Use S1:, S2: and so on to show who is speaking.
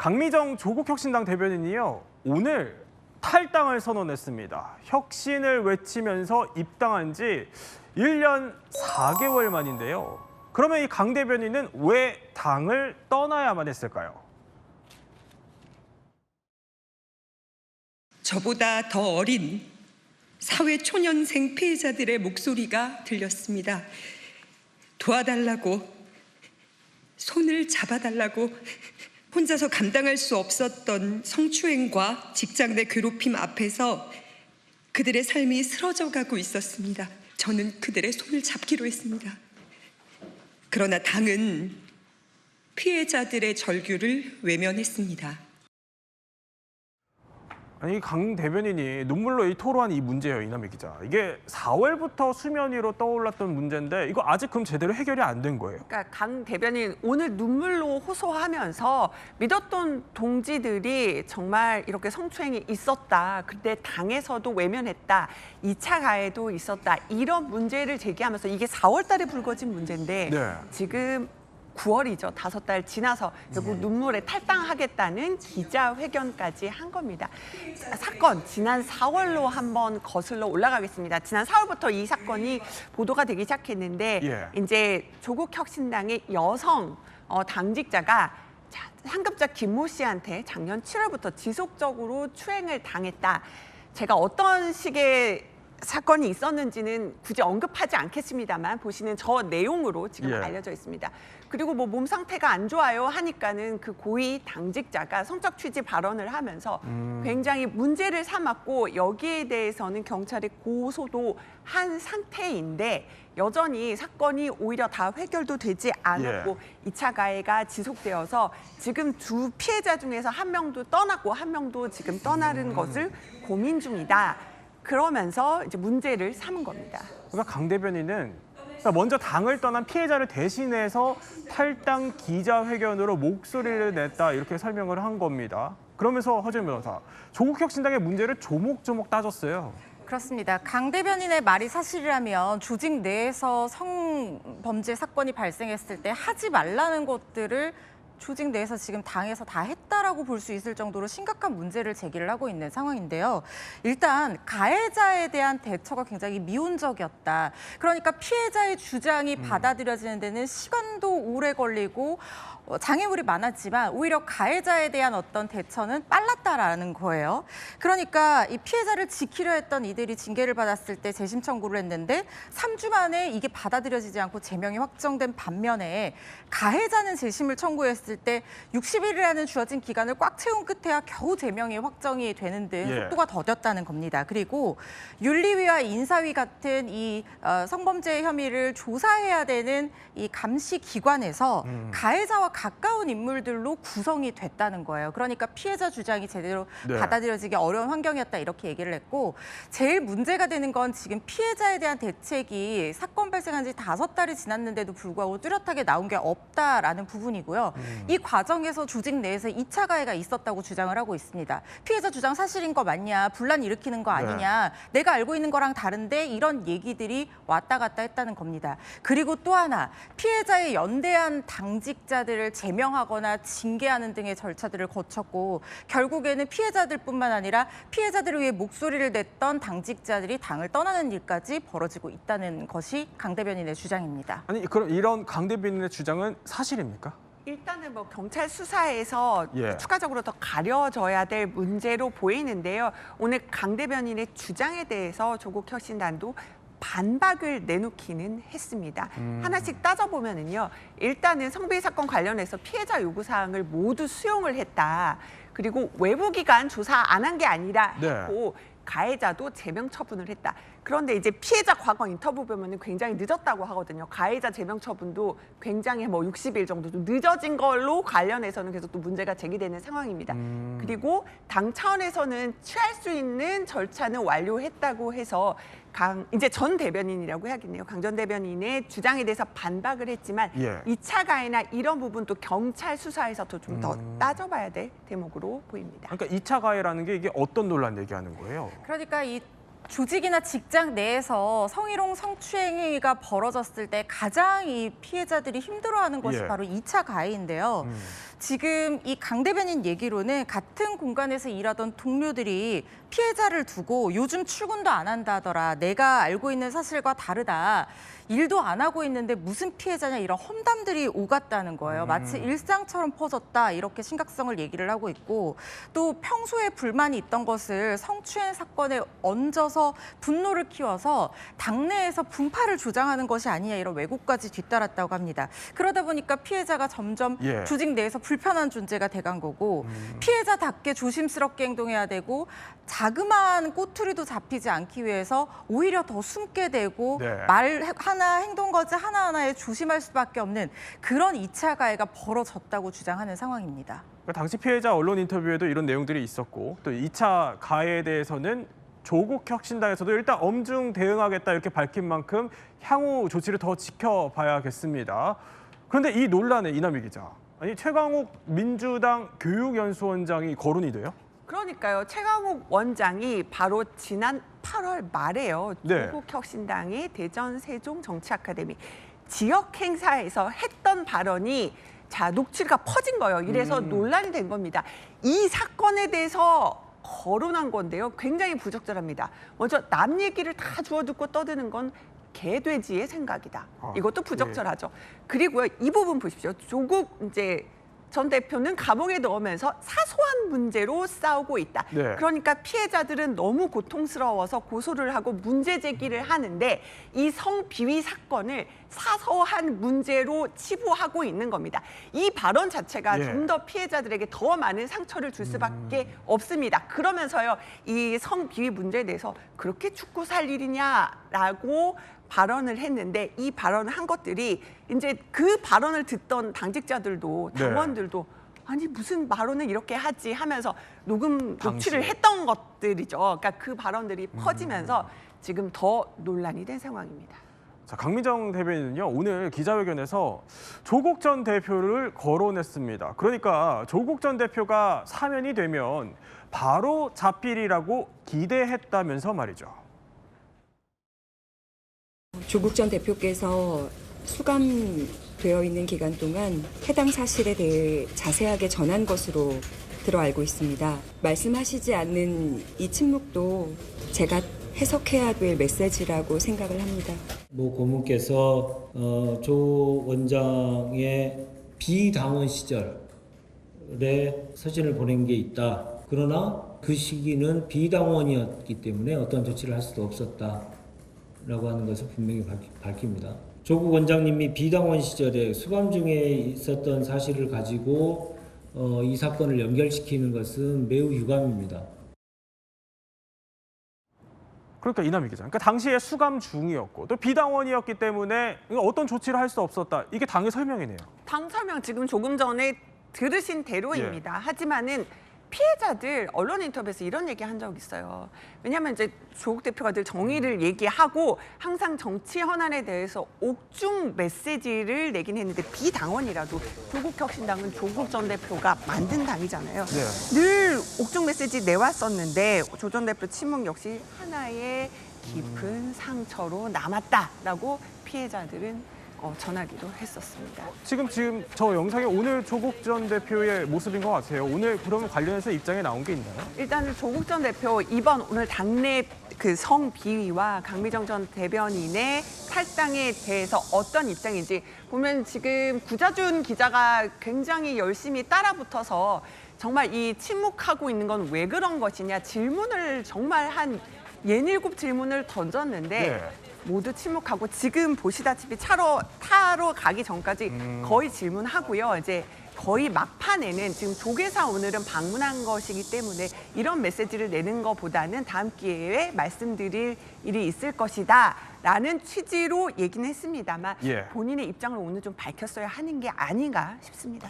S1: 강미정 조국혁신당 대변인이요. 오늘 탈당을 선언했습니다. 혁신을 외치면서 입당한 지 1년 4개월 만인데요. 그러면 이 강 대변인은 왜 당을 떠나야만 했을까요?
S2: 저보다 더 어린 사회 초년생 피해자들의 목소리가 들렸습니다. 도와달라고, 손을 잡아달라고 혼자서 감당할 수 없었던 성추행과 직장 내 괴롭힘 앞에서 그들의 삶이 쓰러져가고 있었습니다. 저는 그들의 손을 잡기로 했습니다. 그러나 당은 피해자들의 절규를 외면했습니다.
S1: 아니, 강 대변인이 눈물로 토로한 이 문제예요, 이남희 기자. 이게 4월부터 수면 위로 떠올랐던 문제인데 이거 아직 그럼 제대로 해결이 안 된 거예요?
S3: 그러니까 강 대변인 오늘 눈물로 호소하면서 믿었던 동지들이 정말 이렇게 성추행이 있었다. 근데 당에서도 외면했다. 2차 가해도 있었다. 이런 문제를 제기하면서 이게 4월 달에 불거진 문제인데
S1: 네.
S3: 지금 9월이죠. 5달 지나서 결국 눈물에 탈당하겠다는 기자회견까지 한 겁니다. 사건 지난 4월로 한번 거슬러 올라가겠습니다. 지난 4월부터 이 사건이 보도가 되기 시작했는데 이제 조국혁신당의 여성 당직자가 상급자 김모 씨한테 작년 7월부터 지속적으로 추행을 당했다. 제가 어떤 식의 사건이 있었는지는 굳이 언급하지 않겠습니다만 보시는 저 내용으로 지금 알려져 있습니다. 그리고 뭐 몸 상태가 안 좋아요 하니까는 그 고위 당직자가 성적 취지 발언을 하면서 굉장히 문제를 삼았고 여기에 대해서는 경찰에 고소도 한 상태인데 여전히 사건이 오히려 다 해결도 되지 않았고 2차 가해가 지속되어서 지금 두 피해자 중에서 한 명도 떠났고 한 명도 지금 떠나는 것을 고민 중이다. 그러면서 이제 문제를 삼은 겁니다.
S1: 그러니까 강 대변인은 먼저 당을 떠난 피해자를 대신해서 탈당 기자회견으로 목소리를 냈다 이렇게 설명을 한 겁니다. 그러면서 허재인 변호사, 조국혁신당의 문제를 조목조목 따졌어요.
S4: 그렇습니다. 강 대변인의 말이 사실이라면 조직 내에서 성범죄 사건이 발생했을 때 하지 말라는 것들을 조직 내에서 지금 당에서 다 했다라고 볼 수 있을 정도로 심각한 문제를 제기를 하고 있는 상황인데요. 일단 가해자에 대한 대처가 굉장히 미온적이었다. 그러니까 피해자의 주장이 받아들여지는 데는 시간도 오래 걸리고 장애물이 많았지만 오히려 가해자에 대한 어떤 대처는 빨랐다라는 거예요. 그러니까 이 피해자를 지키려 했던 이들이 징계를 받았을 때 재심 청구를 했는데 3주 만에 이게 받아들여지지 않고 제명이 확정된 반면에 가해자는 재심을 청구했을 때 60일이라는 주어진 기간을 꽉 채운 끝에야 겨우 제명이 확정이 되는 등 속도가 더뎠다는 겁니다. 그리고 윤리위와 인사위 같은 이 성범죄 혐의를 조사해야 되는 이 감시 기관에서 가해자와 가까운 인물들로 구성이 됐다는 거예요. 그러니까 피해자 주장이 제대로 받아들여지기 어려운 환경이었다 이렇게 얘기를 했고 제일 문제가 되는 건 지금 피해자에 대한 대책이 사건 발생한 지 5달이 지났는데도 불구하고 뚜렷하게 나온 게 없다라는 부분이고요. 이 과정에서 조직 내에서 2차 가해가 있었다고 주장을 하고 있습니다. 피해자 주장 사실인 거 맞냐, 분란 일으키는 거 아니냐, 내가 알고 있는 거랑 다른데 이런 얘기들이 왔다 갔다 했다는 겁니다. 그리고 또 하나, 피해자의 연대한 당직자들을 제명하거나 징계하는 등의 절차들을 거쳤고 결국에는 피해자들뿐만 아니라 피해자들을 위해 목소리를 냈던 당직자들이 당을 떠나는 일까지 벌어지고 있다는 것이 강 대변인의 주장입니다.
S1: 아니, 그럼 이런 강 대변인의 주장은 사실입니까?
S3: 일단은 뭐 경찰 수사에서 추가적으로 더 가려져야 될 문제로 보이는데요. 오늘 강 대변인의 주장에 대해서 조국혁신당도 반박을 내놓기는 했습니다. 하나씩 따져보면은요. 일단은 성비위 사건 관련해서 피해자 요구사항을 모두 수용을 했다. 그리고 외부기관 조사 안 한 게 아니라 했고 가해자도 제명 처분을 했다. 그런데 이제 피해자 과거 인터뷰 보면은 굉장히 늦었다고 하거든요. 가해자 제명 처분도 굉장히 뭐 60일 정도 좀 늦어진 걸로 관련해서는 계속 또 문제가 제기되는 상황입니다. 그리고 당 차원에서는 취할 수 있는 절차는 완료했다고 해서 이제 전 대변인이라고 해야겠네요. 강 전 대변인의 주장에 대해서 반박을 했지만 2차 가해나 이런 부분도 경찰 수사에서 좀 더 따져봐야 될 대목으로 보입니다.
S1: 그러니까 2차 가해라는 게 이게 어떤 논란 얘기하는 거예요?
S4: 그러니까 이 조직이나 직장 내에서 성희롱, 성추행 행위가 벌어졌을 때 가장 이 피해자들이 힘들어하는 것이
S1: 예.
S4: 바로 2차 가해인데요. 지금 이 강 대변인 얘기로는 같은 공간에서 일하던 동료들이 피해자를 두고 요즘 출근도 안 한다더라. 내가 알고 있는 사실과 다르다. 일도 안 하고 있는데 무슨 피해자냐 이런 험담들이 오갔다는 거예요. 마치 일상처럼 퍼졌다 이렇게 심각성을 얘기를 하고 있고 또 평소에 불만이 있던 것을 성추행 사건에 얹어서 분노를 키워서 당내에서 분파를 조장하는 것이 아니냐 이런 왜곡까지 뒤따랐다고 합니다. 그러다 보니까 피해자가 점점
S1: 예.
S4: 조직 내에서 불편한 존재가 돼간 거고 피해자답게 조심스럽게 행동해야 되고 자그마한 꼬투리도 잡히지 않기 위해서 오히려 더 숨게 되고
S1: 네.
S4: 말 하나 행동 거지 하나하나에 조심할 수밖에 없는 그런 2차 가해가 벌어졌다고 주장하는 상황입니다.
S1: 그러니까 당시 피해자 언론 인터뷰에도 이런 내용들이 있었고 또 2차 가해에 대해서는 조국 혁신당에서도 일단 엄중 대응하겠다 이렇게 밝힌 만큼 향후 조치를 더 지켜봐야겠습니다. 그런데 이 논란에 이남희 기자, 아니 최강욱 민주당 교육연수원장이 거론이 돼요?
S3: 그러니까요. 최강욱 원장이 바로 지난 8월 말에요.
S1: 네.
S3: 조국혁신당의 대전 세종 정치아카데미 지역 행사에서 했던 발언이 녹취가 퍼진 거예요. 이래서 논란이 된 겁니다. 이 사건에 대해서 거론한 건데요. 굉장히 부적절합니다. 먼저 남 얘기를 다 주워 듣고 떠드는 건 개돼지의 생각이다. 이것도 부적절하죠. 그리고요. 이 부분 보십시오. 조국 전 대표는 감옥에 넣으면서 사소한 문제로 싸우고 있다.
S1: 네.
S3: 그러니까 피해자들은 너무 고통스러워서 고소를 하고 문제 제기를 하는데 이 성비위 사건을 사소한 문제로 치부하고 있는 겁니다. 이 발언 자체가
S1: 예.
S3: 좀 더 피해자들에게 더 많은 상처를 줄 수밖에 없습니다. 그러면서요, 이 성비위 문제에 대해서 그렇게 죽고 살 일이냐라고 발언을 했는데 이 발언을 한 것들이 이제 그 발언을 듣던 당직자들도 당원들도 아니 무슨 발언을 이렇게 하지 하면서 녹취를 했던 것들이죠. 그러니까 그 발언들이 퍼지면서 지금 더 논란이 된 상황입니다.
S1: 자, 강민정 대변인은요 오늘 기자회견에서 조국 전 대표를 거론했습니다. 그러니까 조국 전 대표가 사면이 되면 바로 잡히리라고 기대했다면서 말이죠.
S5: 조국 전 대표께서 수감되어 있는 기간 동안 해당 사실에 대해 자세하게 전한 것으로 들어 알고 있습니다. 말씀하시지 않는 이 침묵도 제가 해석해야 될 메시지라고 생각을 합니다.
S6: 모 고문께서 조 원장의 비당원 시절에 사진을 보낸 게 있다. 그러나 그 시기는 비당원이었기 때문에 어떤 조치를 할 수도 없었다라고 하는 것을 분명히 밝힙니다. 조국 원장님이 비당원 시절에 수감 중에 있었던 사실을 가지고 이 사건을 연결시키는 것은 매우 유감입니다.
S1: 그러니까 이남희 기자. 그러니까 당시에 수감 중이었고 또 비당원이었기 때문에 어떤 조치를 할 수 없었다. 이게 당의 설명이네요.
S3: 당 설명 지금 조금 전에 들으신 대로입니다. 하지만은 피해자들 언론 인터뷰에서 이런 얘기 한 적 있어요. 왜냐하면 이제 조국 대표가 늘 정의를 얘기하고 항상 정치 현안에 대해서 옥중 메시지를 내긴 했는데 비당원이라도 조국혁신당은 조국 전 대표가 만든 당이잖아요. 늘 옥중 메시지 내왔었는데 조 전 대표 침묵 역시 하나의 깊은 상처로 남았다라고 피해자들은 전하기도 했었습니다.
S1: 지금 저 영상이 오늘 조국 전 대표의 모습인 것 같아요. 오늘 그러면 관련해서 입장에 나온 게 있나요?
S3: 일단은 조국 전 대표 오늘 당내 그 성비위와 강미정 전 대변인의 탈당에 대해서 어떤 입장인지 보면 지금 구자준 기자가 굉장히 열심히 따라붙어서 정말 이 침묵하고 있는 건 왜 그런 것이냐 질문을 정말 한 67 질문을 던졌는데 모두 침묵하고 지금 보시다시피 타러 가기 전까지 거의 질문하고요. 이제 거의 막판에는 지금 조계사 오늘은 방문한 것이기 때문에 이런 메시지를 내는 것보다는 다음 기회에 말씀드릴 일이 있을 것이다 라는 취지로 얘기는 했습니다만 본인의 입장을 오늘 좀 밝혔어야 하는 게 아닌가 싶습니다.